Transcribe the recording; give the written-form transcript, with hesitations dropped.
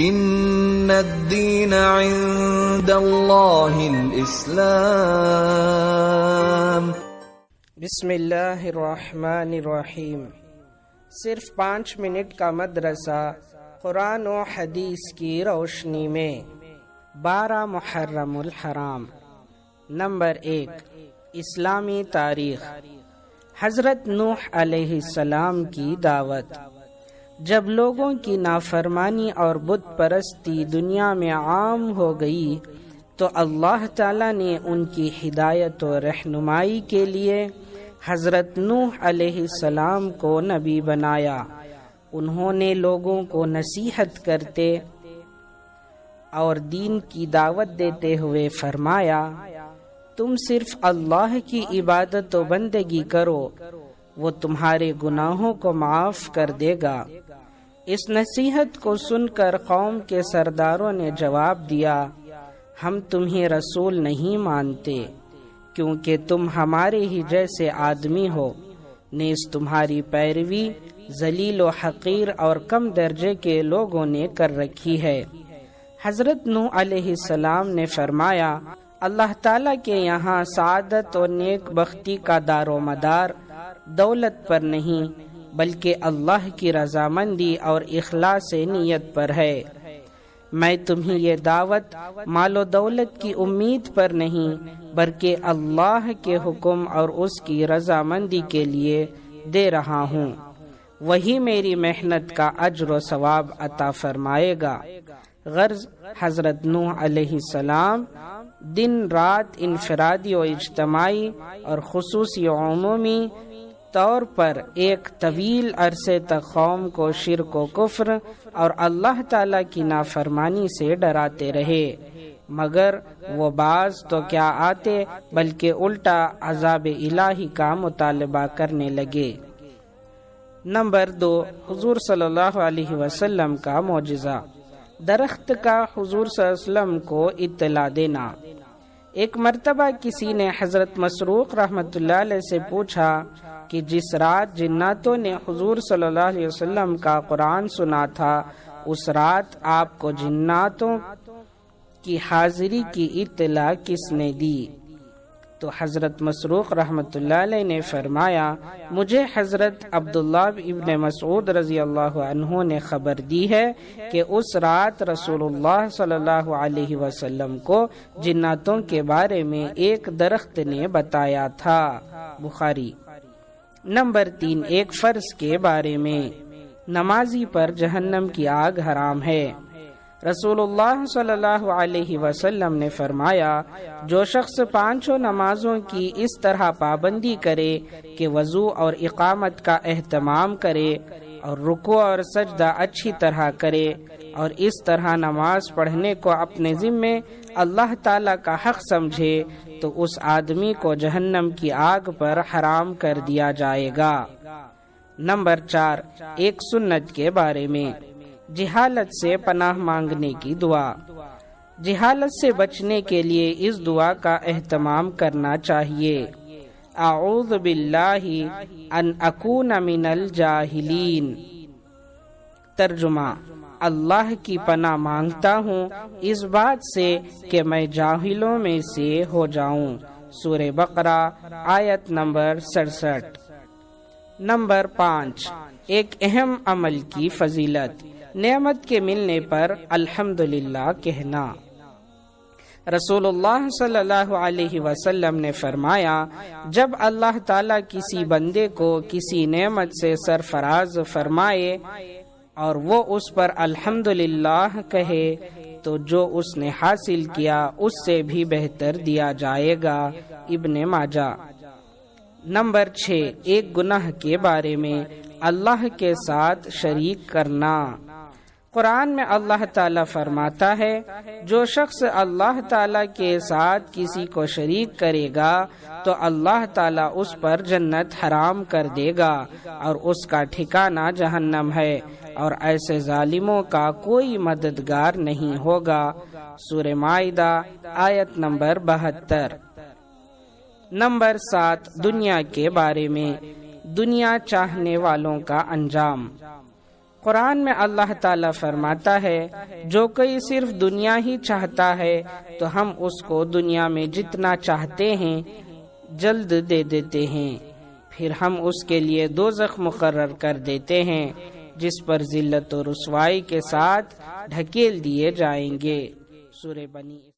ان الدین عند اللہ الاسلام۔ بسم اللہ الرحمن الرحیم۔ صرف 5 منٹ کا مدرسہ قرآن و حدیث کی روشنی میں 12 محرم الحرام۔ نمبر 1، اسلامی تاریخ۔ حضرت نوح علیہ السلام کی دعوت۔ جب لوگوں کی نافرمانی اور بت پرستی دنیا میں عام ہو گئی تو اللہ تعالیٰ نے ان کی ہدایت و رہنمائی کے لیے حضرت نوح علیہ السلام کو نبی بنایا۔ انہوں نے لوگوں کو نصیحت کرتے اور دین کی دعوت دیتے ہوئے فرمایا، تم صرف اللہ کی عبادت و بندگی کرو، وہ تمہارے گناہوں کو معاف کر دے گا۔ اس نصیحت کو سن کر قوم کے سرداروں نے جواب دیا، ہم تمہیں رسول نہیں مانتے، کیونکہ تم ہمارے ہی جیسے آدمی ہو، نیز تمہاری پیروی ذلیل و حقیر اور کم درجے کے لوگوں نے کر رکھی ہے۔ حضرت نوح علیہ السلام نے فرمایا، اللہ تعالیٰ کے یہاں سعادت و نیک بختی کا دار و مدار دولت پر نہیں بلکہ اللہ کی رضامندی اور اخلاص نیت پر ہے۔ میں تمہیں یہ دعوت مال و دولت کی امید پر نہیں بلکہ اللہ کے حکم اور اس کی رضامندی کے لیے دے رہا ہوں، وہی میری محنت کا اجر و ثواب عطا فرمائے گا۔ غرض حضرت نوح علیہ السلام دن رات انفرادی و اجتماعی اور خصوصی و عمومی طور پر ایک طویل عرصے تک قوم کو شرک و کفر اور اللہ تعالیٰ کی نافرمانی سے ڈراتے رہے، مگر وہ باز تو کیا آتے بلکہ الٹا عذاب الہی کا مطالبہ کرنے لگے۔ نمبر 2، حضور صلی اللہ علیہ وسلم کا معجزہ۔ درخت کا حضور صلی اللہ علیہ وسلم کو اطلاع دینا۔ ایک مرتبہ کسی نے حضرت مسروق رحمۃ اللہ علیہ سے پوچھا کہ جس رات جناتوں نے حضور صلی اللہ علیہ وسلم کا قرآن سنا تھا، اس رات آپ کو جناتوں کی حاضری کی اطلاع کس نے دی؟ تو حضرت مسروق رحمۃ اللہ علیہ نے فرمایا، مجھے حضرت عبداللہ ابن مسعود رضی اللہ عنہ نے خبر دی ہے کہ اس رات رسول اللہ صلی اللہ علیہ وسلم کو جناتوں کے بارے میں ایک درخت نے بتایا تھا۔ بخاری۔ نمبر 3، ایک فرض کے بارے میں۔ نمازی پر جہنم کی آگ حرام ہے۔ رسول اللہ صلی اللہ علیہ وسلم نے فرمایا، جو شخص 5 نمازوں کی اس طرح پابندی کرے کہ وضو اور اقامت کا اہتمام کرے اور رکوع اور سجدہ اچھی طرح کرے اور اس طرح نماز پڑھنے کو اپنے ذمے اللہ تعالیٰ کا حق سمجھے تو اس آدمی کو جہنم کی آگ پر حرام کر دیا جائے گا۔ نمبر 4، ایک سنت کے بارے میں۔ جہالت سے پناہ مانگنے کی دعا۔ جہالت سے بچنے کے لیے اس دعا کا اہتمام کرنا چاہیے۔ اعوذ باللہ ان اکون من الجاہلین۔ ترجمہ، اللہ کی پناہ مانگتا ہوں اس بات سے کہ میں جاہلوں میں سے ہو جاؤں۔ سورہ بقرہ آیت نمبر 67۔ نمبر 5، ایک اہم عمل کی فضیلت۔ نعمت کے ملنے پر الحمدللہ کہنا۔ رسول اللہ صلی اللہ علیہ وسلم نے فرمایا، جب اللہ تعالیٰ کسی بندے کو کسی نعمت سے سرفراز فرمائے اور وہ اس پر الحمدللہ کہے تو جو اس نے حاصل کیا اس سے بھی بہتر دیا جائے گا۔ ابن ماجہ۔ نمبر 6، ایک گناہ کے بارے میں۔ اللہ کے ساتھ شریک کرنا۔ قرآن میں اللہ تعالیٰ فرماتا ہے، جو شخص اللہ تعالیٰ کے ساتھ کسی کو شریک کرے گا تو اللہ تعالیٰ اس پر جنت حرام کر دے گا اور اس کا ٹھکانہ جہنم ہے، اور ایسے ظالموں کا کوئی مددگار نہیں ہوگا۔ سورہ مائدہ آیت نمبر 72۔ نمبر 7، دنیا کے بارے میں۔ دنیا چاہنے والوں کا انجام۔ قرآن میں اللہ تعالیٰ فرماتا ہے جو کوئی صرف دنیا ہی چاہتا ہے تو ہم اس کو دنیا میں جتنا چاہتے ہیں جلد دے دیتے ہیں، پھر ہم اس کے لیے دوزخ مقرر کر دیتے ہیں جس پر ذلت و رسوائی کے ساتھ ڈھکیل دیے جائیں گے۔ سورہ بنی